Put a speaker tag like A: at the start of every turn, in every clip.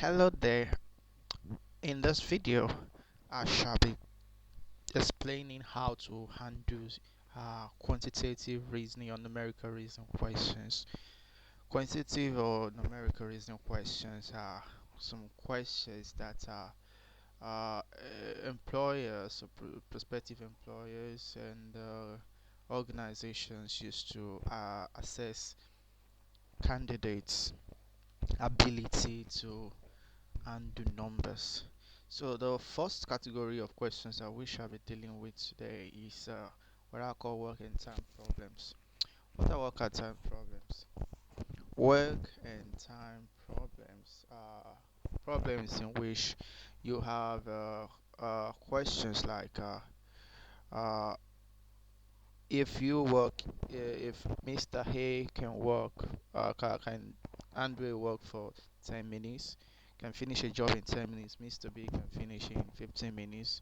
A: Hello there. In this video, I shall be explaining how to handle quantitative reasoning or numerical reasoning questions. Quantitative or numerical reasoning questions are some questions that employers or prospective employers and organizations use to assess candidates' ability to and do numbers. So the first category of questions that we shall be dealing with today is what I call work and time problems. What are work and time problems? Work and time problems are problems in which you have questions like uh, if you work, if Mr. Hay can work, can Andre work for 10 minutes, can finish a job in 10 minutes, Mr. B can finish in 15 minutes,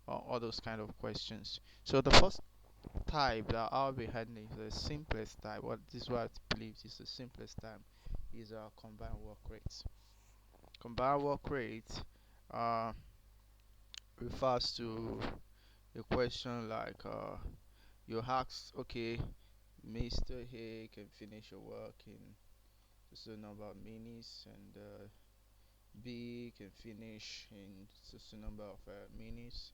A: or all those kind of questions. So the first type that I'll be handling is the simplest type. What this is what I believe is the simplest type is combined work rates. Combined work rate uh, refers to a question like you ask, okay, Mr. Hay can finish your work in just a number of minutes, and B can finish in just a number of minutes.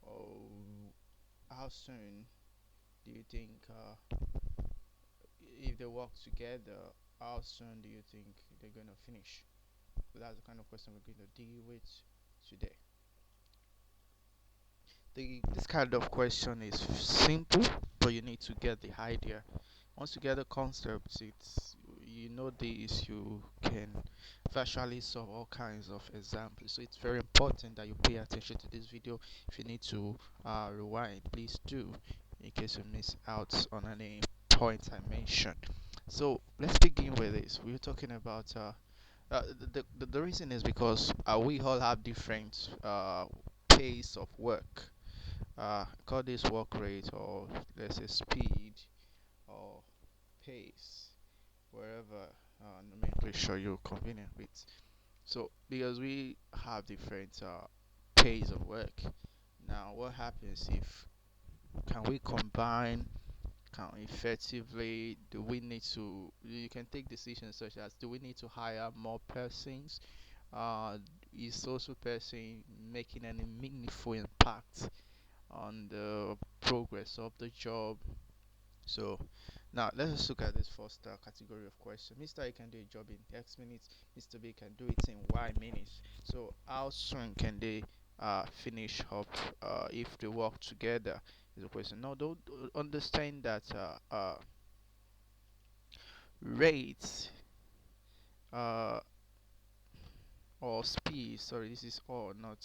A: Or how soon do you think, if they work together, how soon do you think they're going to finish? So that's the kind of question we're going to deal with today. This kind of question is simple, but you need to get the idea. Once you get the concept, it's you know this, you can virtually solve all kinds of examples. So it's very important that you pay attention to this video. If you need to rewind, please do, in case you miss out on any points I mentioned. So let's begin with this. We were talking about the reason is because we all have different pace of work. Call this work rate, or let's say speed, or pace, wherever nomenclature you're convenient with. So because we have different pace of work, now what happens if can we combine? Can effectively do we need to? You can take decisions such as, do we need to hire more persons? Is also person making any meaningful impact on the progress of the job? So now let's just look at this first category of question. Mr. A can do a job in X minutes. Mr. B can do it in Y minutes. So how soon can they finish up if they work together? Is the question. Now don't understand that rates uh, or speed. Sorry, this is all not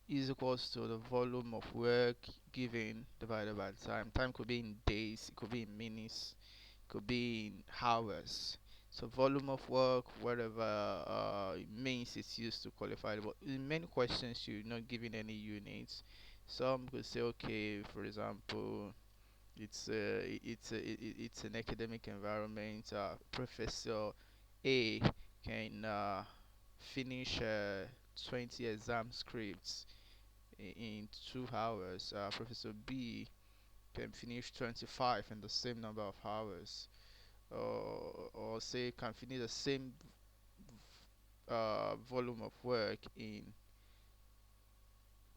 A: is equals to the volume of work given divided by time. Time could be in days, it could be in minutes, could be in hours. So volume of work, whatever it means, it's used to qualify. But in many questions, you're not giving any units. Some could say, okay, for example, it's an academic environment. Professor A can finish 20 exam scripts in 2 hours. Professor B can finish 25 in the same number of hours, or say can finish the same volume of work in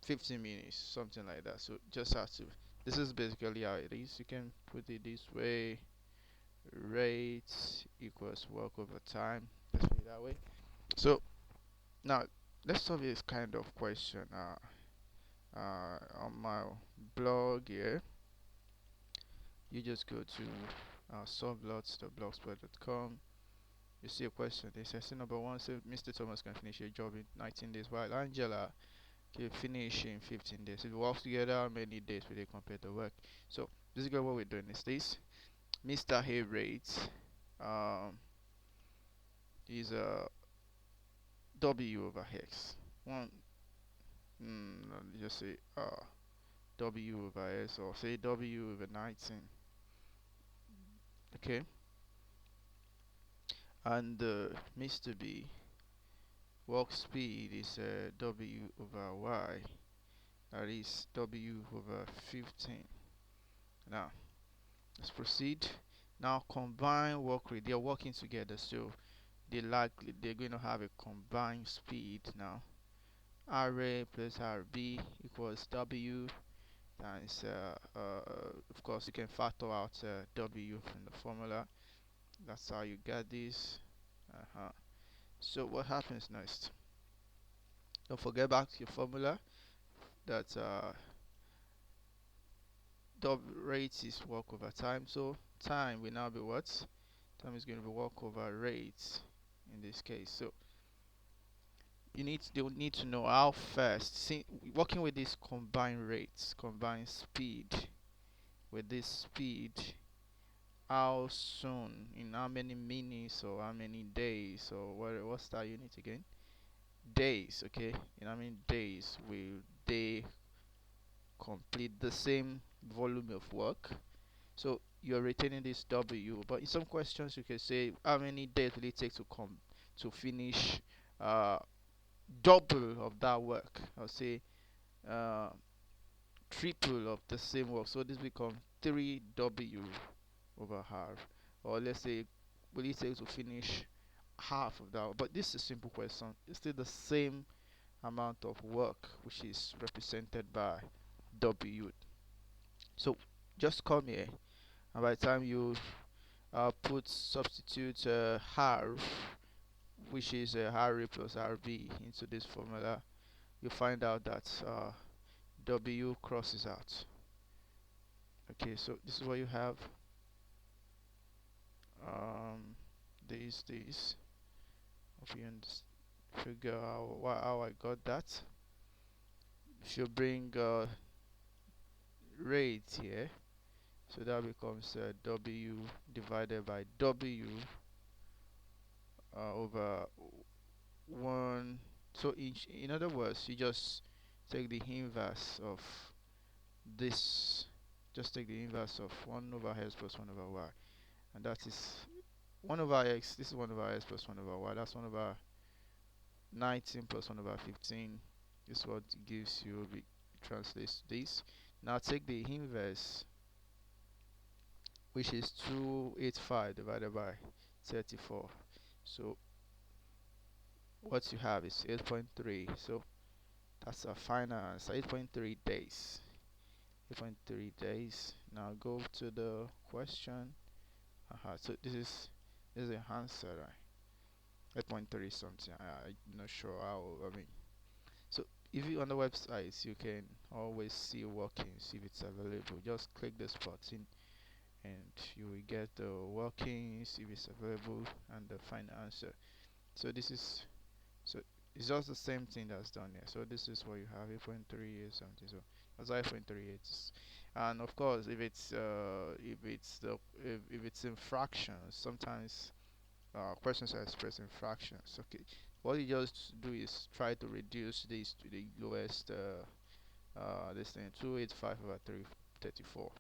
A: 15 minutes, something like that. So just have to. This is basically how it is. You can put it this way: rate equals work over time. Let's put it that way. So now let's solve this kind of question. On my blog here, you just go to solvelots.blogspot.com. You see a question. They say, number one, so Mr. Thomas can finish your job in 19 days, while Angela can finish in 15 days. If we work together, how many days will they complete the work? So basically what we're doing is this. Mr. Hay rate um, is a W over X. One, let me just say W over S, or say W over 19. Okay. and Mr. B work speed is W over Y, that is W over 15. Now let's proceed. Now combine work rate, they're working together, so they're going to have a combined speed. Now RA plus RB equals W times of course you can factor out W from the formula. That's how you get this. So what happens next? Don't forget back to your formula that rate is work over time. So time will now be what? Time is going to be work over rate in this case. So they would need to know how fast. See, working with these combined rates, combined speed, with this speed, how soon, in how many minutes or how many days, or what's that unit again? Days, okay? In how many days will they complete the same volume of work? So you're retaining this W, but in some questions you can say how many days will it take to finish uh, double of that work? I'll say uh, triple of the same work. So this becomes 3W over half. Or let's say, will it take to finish half of that? But this is a simple question. It's still the same amount of work, which is represented by W. So just come here, and by the time you substitute half, which is RA plus RB, into this formula, you find out that W crosses out. Okay, so this is what you have. Um, these. Hope you figure out how I got that. If you bring rate here, so that becomes W divided by W over 1. So in other words, you just take the inverse of this. Just take the inverse of 1 over x plus 1 over y, and that is 1 over x. This is 1 over x plus 1 over y. That's 1 over 19 plus 1 over 15. This is what gives you, translates this. Now take the inverse, which is 285 divided by 34. So what you have is 8.3. So that's a final answer. 8.3 days. 8.3 days. Now go to the question. So this is the answer, right? 8.3 something. I'm not sure how. I mean, so if you on the websites, you can always see workings if it's available. Just click this button and you will get the workings if it's available and the final answer. So this is, so it's just the same thing that's done here. So this is what you have, 8.3 is something. So that's 8.38. And of course, if it's in fractions, sometimes questions are expressed in fractions. Okay, what you just do is try to reduce this to the lowest this thing, 285 over 334.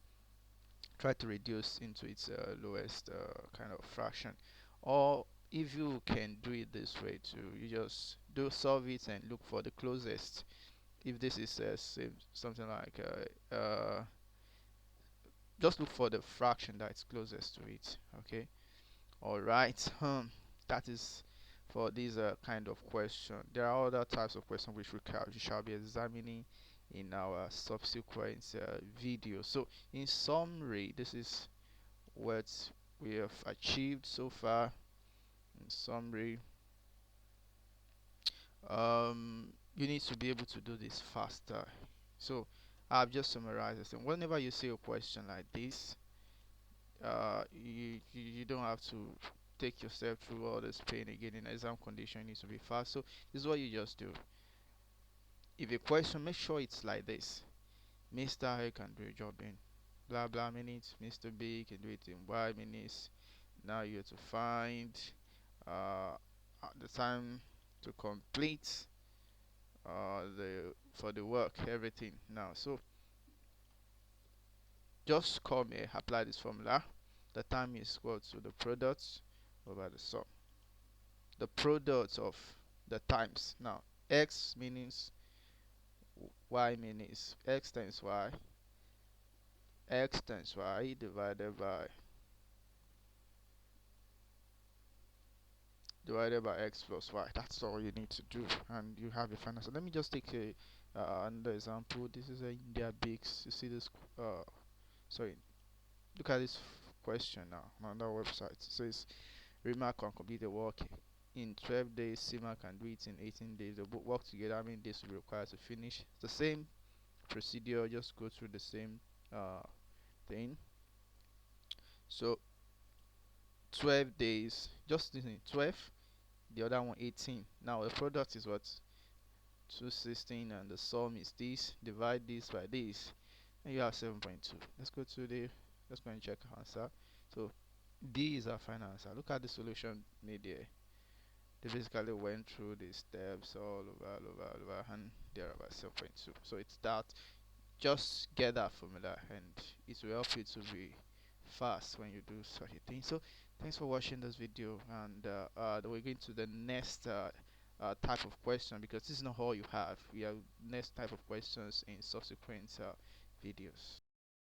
A: Try to reduce into its lowest kind of fraction. Or if you can do it this way too, you just do solve it and look for the closest. If this is something like just look for the fraction that's closest to it. Okay, all right. That is for this kind of question. There are other types of questions which we shall be examining in our subsequent video. So in summary, this is what we have achieved so far. In summary, you need to be able to do this faster. So I've just summarized this. And whenever you see a question like this, you don't have to take yourself through all this pain again. In exam condition, it needs to be fast. So this is what you just do. If a question, make sure it's like this: Mr. A can do a job in blah blah minutes. Mr. B can do it in Y minutes. Now you have to find uh, the time to complete the for the work, everything. Now, so just come here, apply this formula. The time is equal to the product over the sum. the product of the times. Now x means y means x times y, x times y divided by x plus y. That's all you need to do, and you have a final. So let me just take a another example. This is a India Bakes. You see this? Sorry. Look at this question now on our website. It says Rima can complete the work in 12 days. Sima can do it in 18 days. They both work together. How many days will be required to finish? It's the same procedure. Just go through the same uh, thing. So 12 days. Just listen. 12. The other one 18. Now the product is what? 216, and the sum is this. Divide this by this, and you have 7.2. Let's go to the. Let's go and check answer. So D is our final answer. Look at the solution made here. They basically went through the steps all over, and they're about 7.2. So it's that. Just get that formula, and it will help you to be fast when you do such a thing. So thanks for watching this video, and we're going to the next type of question, because this is not all you have. We have next type of questions in subsequent videos.